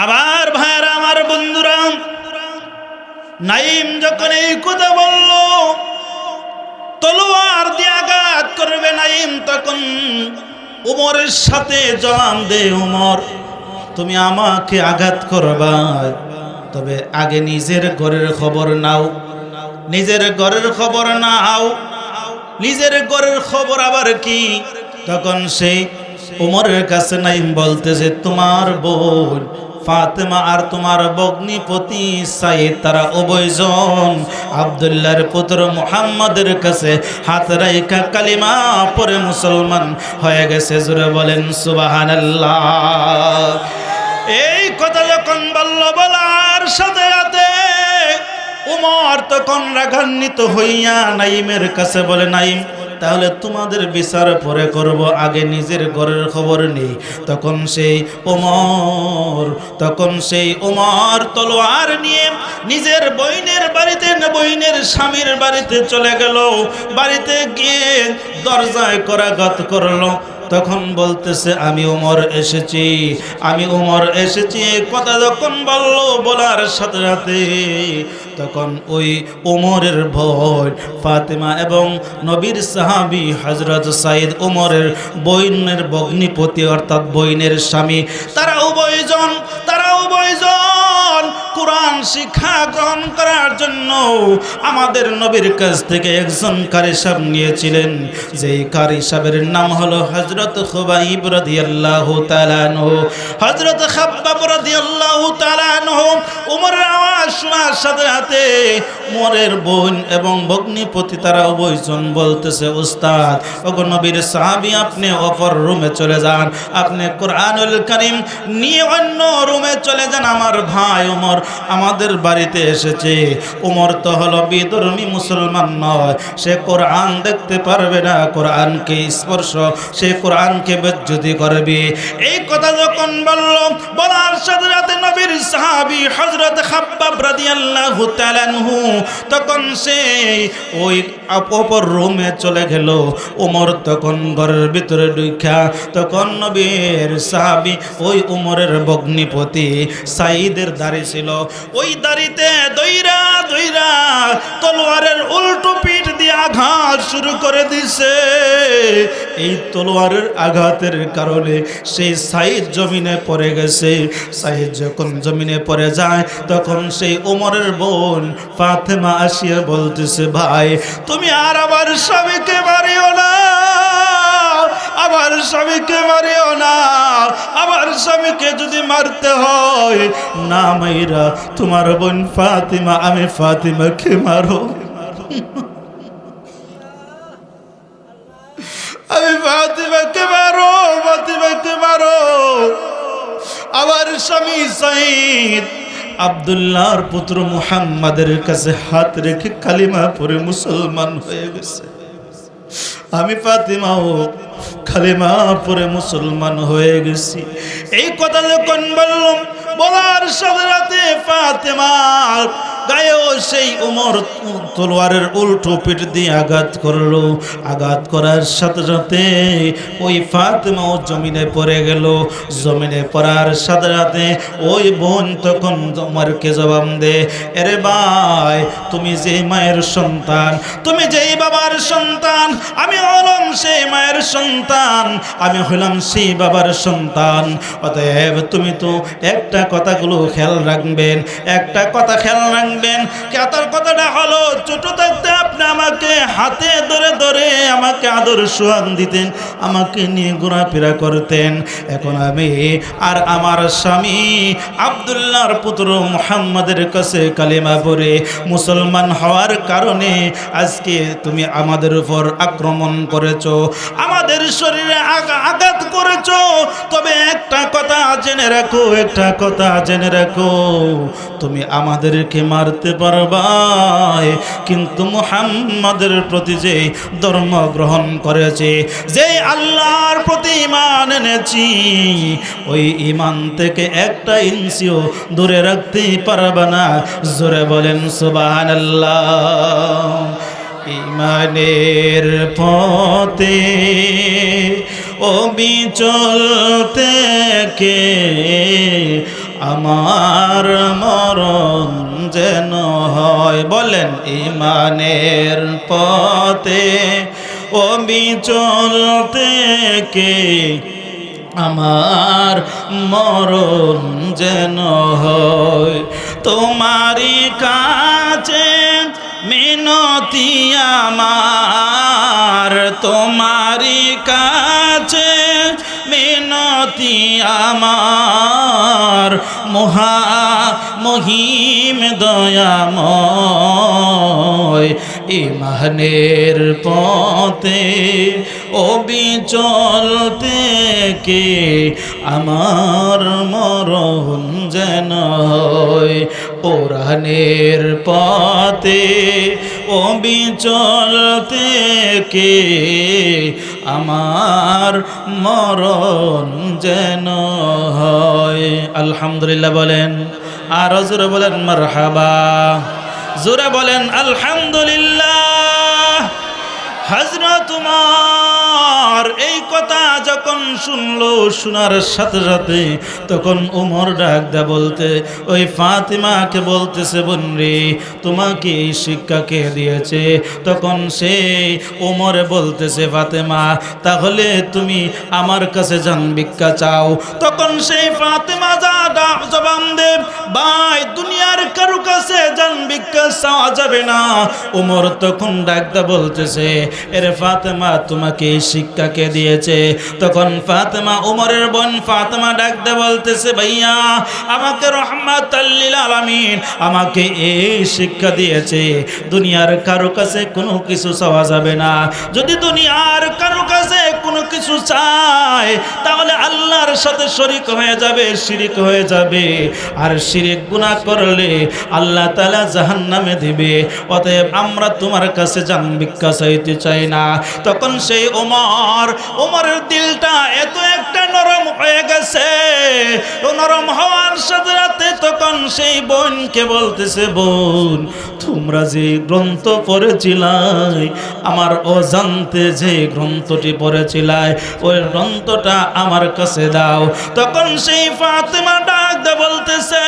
আবার ভাইরা আমার বন্ধুরা, নাঈম যখন এই কথা বলল তলোয়ার দিয়ে আঘাত করবে নাঈম, তখন উমরের সাথে জবাব দে, উমর তুমি আমাকে আঘাত করবা, তবে আগে নিজের ঘরের খবর নাও। নিজের ঘরের খবর নাও। নিজের ঘরের খবর আবার কি? তখন সেই উমরের কাছে নাঈম বলতেছে, তোমার বোন ফাতেমা আর তোমার ভগ্নিপতি সাইদ, তারা উভয়জন আব্দুল্লাহর পুত্র মুহাম্মাদের কাছে হাত রাইখা কালিমা পড়ে মুসলমান হয়ে গেছে। জোরে বলেন সুবহানাল্লাহ। এই কথা যখন বলার সাথে সাথে উমর তখন রাগান্বিত হইয়া নাঈমের কাছে বলে, নাঈম তাহলে তোমাদের বিচার পরে করব, আগে নিজের ঘরের খবর নেই। তখন সেই ওমর তলোয়ার নিয়ে নিজের বইনের বাড়িতে, বইনের স্বামীর বাড়িতে চলে গেল। বাড়িতে গিয়ে দরজায় করাঘাত করলো। তখন বলতেছে, আমি ওমর এসেছি, আমি ওমর এসেছি। এই কথা যখন বলার সাথে সাথে তখন ওই ওমরের ভয় ফাতেমা এবং নবীর সাহাবী হযরত সাইদ ওমরের বইনের ভগ্নিপতি অর্থাৎ বইনের স্বামী, তারা উভয়জন কোরআন শিক্ষা গ্রহণ করার জন্য আমাদের নবীর কাছ থেকে একজন কারি সাহেব নিয়েছিলেন, যেই কারি সাহেবের নাম হলো হযরত খুবাইব রাদিয়াল্লাহু তাআলা আনহু। হযরত খাব্বাব রাদিয়াল্লাহু তাআলা আনহু ওমরের আওয়াজ শোনার সাথে সাথে ওমরের বোন এবং ভগ্নিপতি তারা উভয়জন বলতেছে, উস্তাদ ওগো নবীর সাহাবী, আপনি অপর রুমে চলে যান, আপনি কোরআনুল কারীম নিয়ে অন্য রুমে চলে যান। আমার ভাই ওমর আমাদের বাড়িতে এসেছে। ওমর তো হলো বিধর্মী মুসলমান নয়, সে কোরআন দেখতে পারবে না, কোরআনকে স্পর্শ, সে কোরআনকে বেজ্জতি করবে। এই কথা যখন বলার সাথে সাথে নবীর সাহাবী হযরত খাব্বাব রাদিয়াল্লাহু তাআলা আনহু তখন সে ওই অপর রুমে চলে গেল। ওমর তখন ঘরের ভিতরে ঢুকা, তখন নবীর সাহাবী ওই ওমরের ভগ্নিপতি সাইদের দাড়ি ছিল, ওই দাড়িতে দইরা তলোয়ারের উল্টো পিঠ দিয়ে আঘাত শুরু করে দিছে। এই তলোয়ারের আঘাতের কারণে সেই সাইদ জমিনে পড়ে গেছে। সাইদ যখন জমিনে পড়ে যায় তখন সেই ওমরের বোন ফাতেমা আসিয়া বলতেছে, ভাই তুমি আর আমার স্বামীকে মারিও না, আমার স্বামীকে মারিও না, আমার স্বামীকে যদি মারতে হয় না মাইরা তোমার বোন ফাতিমা, আমি ফাতিমাকে মারো, আমি ফাতিমাকে মারো, ফাতিমাকে মারো। আমার স্বামী সাইদ আব্দুল্লাহর পুত্র মুহাম্মাদের কাছে হাত রেখে কালিমা পড়ে মুসলমান হয়ে গেছে। আমি ফাতিমাও কালিমা পড়ে মুসলমান হয়ে গেছি। এই কথা যখন বলার সাথে সাথে ফাতিমা গায়েও সেই ওমর তলোয়ারের উল্টো পিঠ দিয়ে আঘাত করলো। আঘাত করার সাথে সাথে ওই ফাতিমাও জমিনে পড়ে গেল। জমিনে পড়ার সাথে সাথে ওই বোন তখন ওমরকে জবাব দে, আরে ভাই তুমি যে মায়ের সন্তান, তুমি যেই বাবার সন্তান, আমি হলাম সেই মায়ের সন্তান, আমি হলাম সেই বাবার সন্তান। অতএব তুমি তো একটা কথাগুলো খেয়াল রাখবেন, একটা কথা খেয়াল রাখবেন। কথাটা হলো, ছোট থাকতে আপনি আমাকে হাতে ধরে ধরে আমাকে আদর সোহাগ দিতেন, আমাকে নিয়ে ঘোরাফেরা করতেন। এখন আমি আর আমার স্বামী আব্দুল্লাহর পুত্র মুহাম্মাদের কাছে কালিমা পড়ে মুসলমান হওয়ার কারণে আজকে তুমি আমাদের উপর আক্রমণ করেছো, আমাদের শরীরে আঘাত করেছো। তবে একটা কথা জেনে জেনে রাখো, একটা কথা জেনে রাখো, তুমি আমাদেরকে মারতে পারবা, কিন্তু মুহাম্মাদের প্রতি যে ধর্ম গ্রহণ করেছে, যে আল্লাহর প্রতি ঈমান এনেছি, ওই ঈমান থেকে একটা ইঞ্চিও দূরে রাখতে পারবা না। জোরে বলেন সুবহানাল্লাহ। ঈমানের পথে অবিচল থেকে আমার মরণ যেন হয়। বলেন, ঈমানের পথে অবিচল থেকে আমার মরণ যেন হয়। তোমারই কাছে মিনতি আমার, তোমারই কাছে মিনতি আমার, মহিম দয়াময়। ঈমানের পথে অবিচল থেকে আমার মরণ যেন হয়। কোরআনের পথে অবিচল থেকে আমার মরণ যেন হয়। আলহামদুলিল্লাহ বলেন, আর জোরে বলেন মারহাবা, জোরে বলেন আলহামদুলিল্লাহ। হযরত উমর এই কথা যখন শুনলো, শোনার সাথে সাথে তখন উমর ডাক দা বলতে, ওই ফাতিমাকে বলতেছে, বোন রে, তোমাকে এই শিক্ষা কে দিয়েছে? তখন সে উমরে বলতেছে, ফাতেমা, তাহলে তুমি আমার কাছে জান ভিক্ষা চাও। তখন সেই ফাতেমা জবাব দে, ভাই, দুনিয়ার কারো কাছে জান ভিক্ষা চাওয়া যাবে না। উমর তখন ডাক দা বলতেছে, এরে ফাতেমা, তোমাকে এই শিক্ষা কে দিয়েছে? তখন ফাতেমা, উমরের বোন ফাতেমা ডাক দে বলতেছে, ভাইয়া, আমাকে রাহমাতাল লিল আলামিন আমাকে এই শিক্ষা দিয়েছে, দুনিয়ার কারো কাছে কোনো কিছু চাওয়া যাবে না। যদি দুনিয়ার কারো কাছে কোনো কিছু চায়, তাহলে আল্লাহর সাথে শরীক হয়ে যাবে, শিরিক হয়ে যাবে। আর শিরিক গুনাহ করলে আল্লাহ তাআলা জাহান্নামে দিবে। অতএব আমরা তোমার কাছে জান ভিক্ষা চাইতে চাই না। তখন সেই ওমরের দিলটা এত একটা নরম হয়ে গেছে, ও নরম হওয়ার সাথে সাথে তখন সেই বোনকে বলতেছে, বোন, তোমরা যে গ্রন্থ পড়েছিলাই, আমার অজান্তে যে গ্রন্থটি পড়েছিলাই, ওই গ্রন্থটা আমার কাছে দাও। তখন সেই ফাতেমা ডাক দে বলতেছে,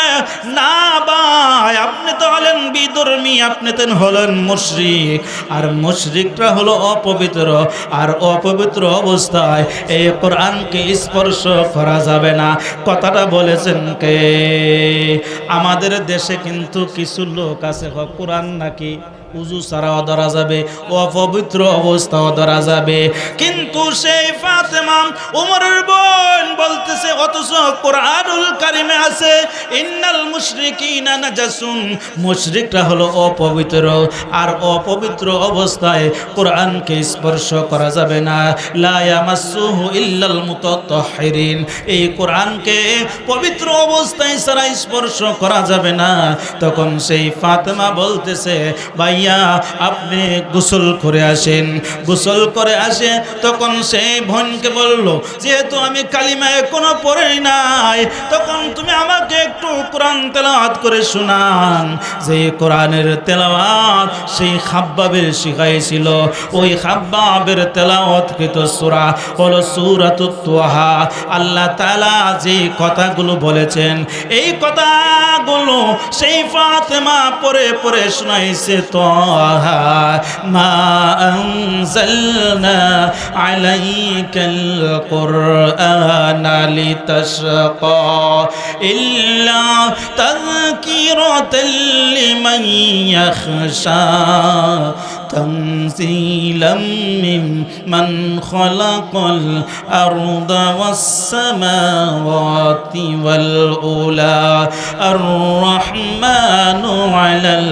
না ভাই, আপনি তো হলেন বিধর্মী, আপনি তো হলেন মুশরিক, আর মুশরিকরা হলো অপবিত্র, আর অপবিত্র অবস্থায় এই কোরআনকে স্পর্শ করা যাবে না। কথাটা বলেছেন কে? আমাদের দেশে কিন্তু কিছু লোক আছে, কোরআন নাকি উজু ছাড়াও ধরা যাবে, অপবিত্র অবস্থাও ধরা যাবে। কিন্তু সেই ফাতেমা উমরের বোন বলতেছে, অথচ কোরআনুল কারিমে আছে, ইন্নাল মুশরিকিনা নাজাসুন, মুশরিকরা হলো অপবিত্র, আর অপবিত্র অবস্থায় কোরআনকে স্পর্শ করা যাবে না। লা ইয়ামাসসুহু ইল্লাল মুতাত্তাহিরিন, এই কোরআনকে পবিত্র অবস্থায় ছাড়া স্পর্শ করা যাবে না। তখন সেই ফাতেমা বলতেছে, ভাই, আপনি গোসল করে আসেন। গোসল করে আসে তখন সেই বোনকে বলল, যেহেতু আমি কালিমা এখনো পড়ি নাই, তখন তুমি আমাকে একটু কোরআন তেলাওয়াত করে শোনান। যে কোরআনের তেলাওয়াত সেই খাব্বাবের শিখাইছিল, ওই খাব্বাবের তেলাওয়াতকৃত সূরা হলো সূরাতুত তাহা। আল্লাহ তাআলা যে কথাগুলো বলেছেন, এই কথাগুলো সেই ফাতেমা পড়ে পড়ে শোনাইছে। তো মা আনজালনা আলাইকাল কুরআনা লিতাশকা ইল্লা তাযকিরাতাল লিমান ইয়াখশা তানজিলাম মিম্মান খালাকাল আরদা ওয়াস সামাওয়াতি ওয়াল উলা আর রহমানু আলাল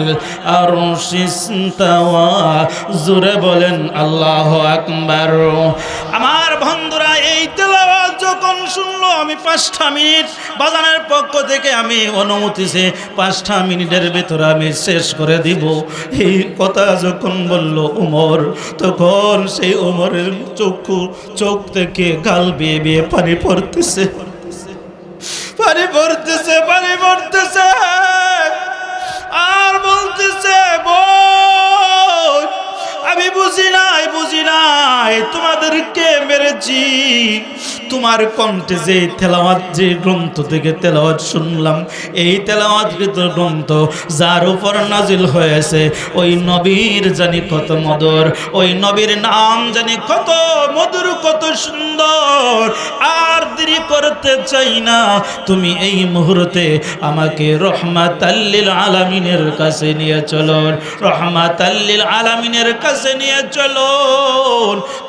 আরশি ইস্তাওয়া। জোরে বলেন আল্লাহু আকবার। আমার বন্ধুরা, এই তেলাওয়াত যখন শুনলো আমি 5টা মিনিট বাজানের পক্ষ থেকে আমি অনুমতি সে 5টা মিনিটের ভিতরে আমি শেষ করে দিব, এই কথা যখন বলল ওমর, তখন সেই ওমরের চোখ থেকে গাল বেয়ে বেয়ে পানি পড়তেছে, পানি পড়তেছে, পানি পড়তেছে, আর বলতেছে বোন আমি বুঝি নাই তোমাদেরকে মেরেছি, তোমার কণ্ঠে যে তেলাওয়াত, যে গ্রন্থ থেকে তেলাওয়াত শুনলাম, এই তেলাওয়াতকৃত গ্রন্থ যার উপর নাজিল হয়েছে ওই নবীর জানি কত মধুর, ওই নবীর নাম জানি কত মধুর, কত সুন্দর। আর দেরি করতে চাই না, তুমি এই মুহূর্তে আমাকে রহমাতাল লিল আলামিনের কাছে নিয়ে চলো, রহমাতাল লিল আলামিনের কাছে নিয়ে চলো।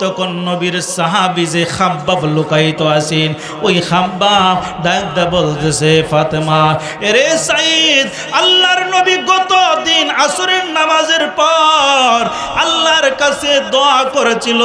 তখন নবীর সাহাবী যে খাব্বাব লুকায়িত আছেন, ওই খাব্বাব ডাকতে বলতেছে ফাতেমা, এরে সাইদ, আল্লাহর নবী গত দিন আসরের নামাজের পর আল্লাহর কাছে দোয়া করেছিল,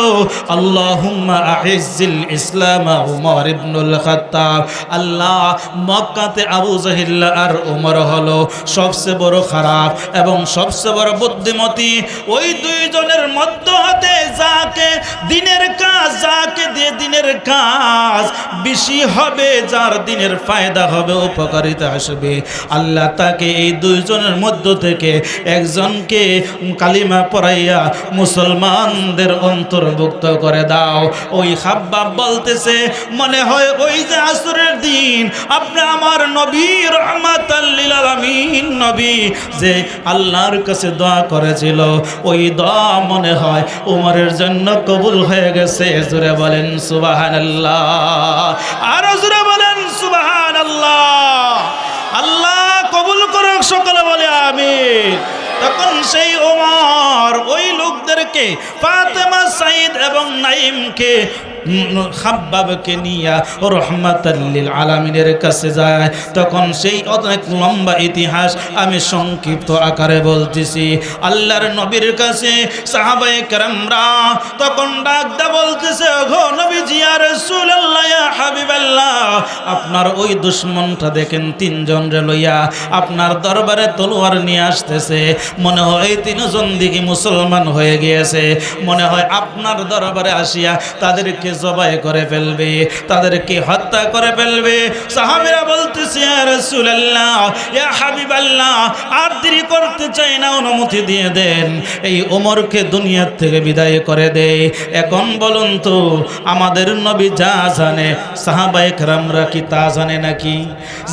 আল্লাহুম্মা আইজ্জিল ইসলাম উমর ইবনুল খাত্তাব, আল্লাহ মক্কাতে আবু জাহিল আর ওমর হলো সবচেয়ে বড় খারাপ এবং সবচেয়ে বড় বুদ্ধিমতী, ওই দুইজনের মধ্য হতে যাকে দিনের কাজ, যাকে দিয়ে দিনের কাজ বেশি হবে, যার দিনের ফায়দা হবে, উপকারিতা আসবে, আল্লাহ তাকে এই দুইজনের মধ্য থেকে একজনকে কালিমা পড়াইয়া মুসলমানদের অন্তর্ভুক্ত করে দাও। ওই খাব্বাব বলতেছে, মনে হয় ওই যে আসরের দিন আপনি আমার নবী রহমাতাল লিল আলামিন নবী যে আল্লাহর কাছে দোয়া করেছিল, ওই দোয়া মনে হয় উমরের জন্য কবুল হয়ে গেছে। জোরে বলেন সুবহানাল্লাহ, আর জোরে বলেন সুবহানাল্লাহ। আল্লাহ কবুল করুক, সকলে বলে আমিন। তখন সেই ওমর ওই লোকদেরকে ফাতেমা, সাইদ এবং নাইমকে, খাব্বাবকে নিয়ে রহমাতাল লিল আলামিনের কাছে যায়। তখন সেই অনেক লম্বা ইতিহাস আমি সংক্ষিপ্ত আকারে বলতেছি। আল্লাহর নবীর কাছে সাহাবায়ে কেরামরা তখন ডাকদা বলতেছে, ওগো নবীজি ইয়া রাসূলুল্লাহ ইয়া হাবিবাল্লাহ, আপনার ওই দুশমনটা দেখেন 3 জন রে লইয়া আপনার দরবারে তলোয়ার নিয়ে আসতেছে, মনে হয় 3 জন দিকে মুসলমান হয়ে গিয়েছে, মনে হয় আপনার দরবারে আসিয়া তাদেরকে জবাই করে ফেলবে, তাদেরকে হত্যা করে ফেলবে। সাহাবীরা বলতেছে, ইয়া রাসূলুল্লাহ ইয়া হাবিবাল্লাহ, আর দেরি করতে চাই না, অনুমতি দিয়ে দেন, এই ওমরকে দুনিয়া থেকে বিদায় করে দেয়। এখন বলুন তো, আমাদের নবী যা জানে সাহাবায়ে কেরামরা কি তা জানে নাকি?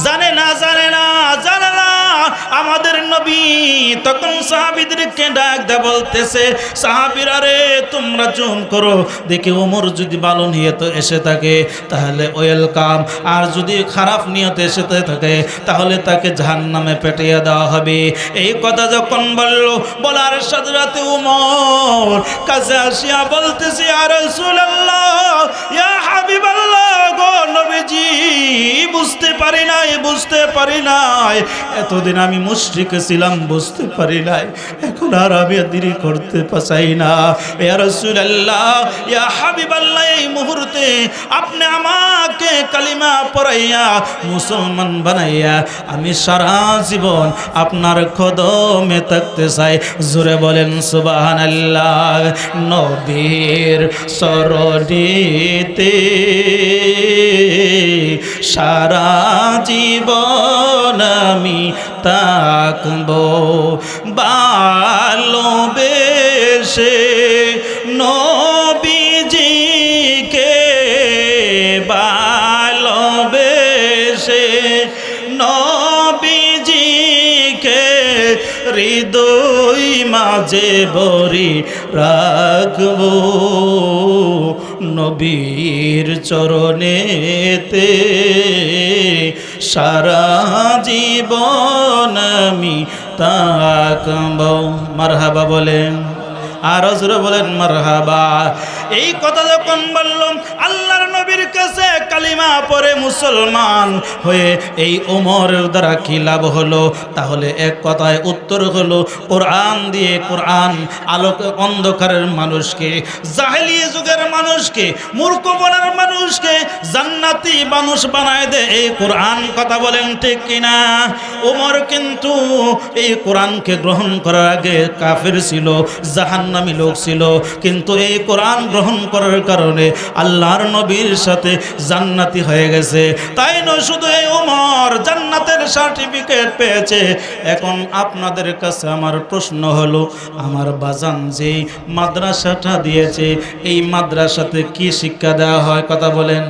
জানে না, জানে না, জানে না। আমাদের নবী তখন সাহাবীদেরকে ডাক দেয়া বলতেছে, সাহাবীরা রে তোমরা চুপ করো, দেখি ওমর যদি ভালো নিয়তে এসে থাকে তাহলে ওয়েলকাম, আর যদি খারাপ নিয়তে এসে থাকে তাহলে তাকে জাহান্নামে পেটিয়ে দেওয়া হবে। এই কথা যখন বললো, বলার সাথে সাথে ওমর কাছে আসিয়া বলতেছে, ইয়া রাসূলুল্লাহ ইয়া হাবিবাল্লাহ, গো নবীজি বুঝতে পারি নাই, বুঝতে পারি নাই, এতদিন আমি মুশরিক ছিলাম, বুঝতে পারি নাই, এখন আর আমি দেরি করতে চাই না। ইয়া রাসূলুল্লাহ ইয়া হাবিবাল্লাহ, এই মুহূর্তে আপনি আমাকে কালিমা পড়াইয়া মুসলমান বানাইয়া আমি সারা জীবন আপনার কদমে থাকতে চাই। জোরে বলেন সুবহানাল্লাহ। নবীর শরণেতে সারা জীবন আমি থাকবো, ভালোবেসে নবীজিকে, ভালোবেসে নবীজিকে হৃদয় মাঝে ভরি রাখবো, নবীর চরণেতে সারা জীবন আমি থাকবো। মারহাবা বলেন, আর জোরে বলেন মারহাবা। এই কথা যখন বললাম আল্লাহর নবীর কাছে কালিমা পড়ে মুসলমান হয়ে এই ওমরের দ্বারা কি লাভ হলো? তাহলে এক কথায় উত্তর হলো কোরআন দিয়ে, কোরআন আলোক অন্ধকারের মানুষকে, জাহেলিয়া যুগের মানুষকে, মূর্খপনার মানুষকে জান্নাতি মানুষ বানায় দেয় এই কোরআন। কথা বলেন ঠিক কিনা? ওমর কিন্তু এই কোরআনকে গ্রহণ করার আগে কাফের ছিল, জাহান্নামী লোক ছিল, কিন্তু এই কোরআন গ্রহণ করার কারণে আল্লাহর নবীর সাথে জান্নাতি হয়ে গেছে। তাই নয় শুধু এই ওমর জান্নাতের সার্টিফিকেট পেয়েছে। এখন আপনাদের কাছে আমার প্রশ্ন হলো, আমার বাজান যে মাদ্রাসাটা দিয়েছে এই মাদ্রাসাতে কি শিক্ষা দেওয়া হয়? কথা বলেন।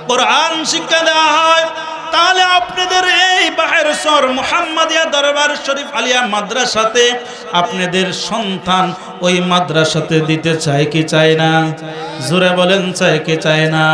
কোরআন শিক্ষা দেওয়া হয়। তাহলে আপনাদের এই বাহের সর মুহাম্মাদিয়া দরবার শরীফ আলিয়া মাদ্রাসাতে আপনাদের সন্তান ওই মাদ্রাসাতে দিতে চায় কি চায় না? জোরে বলেন চায় কি চায় না?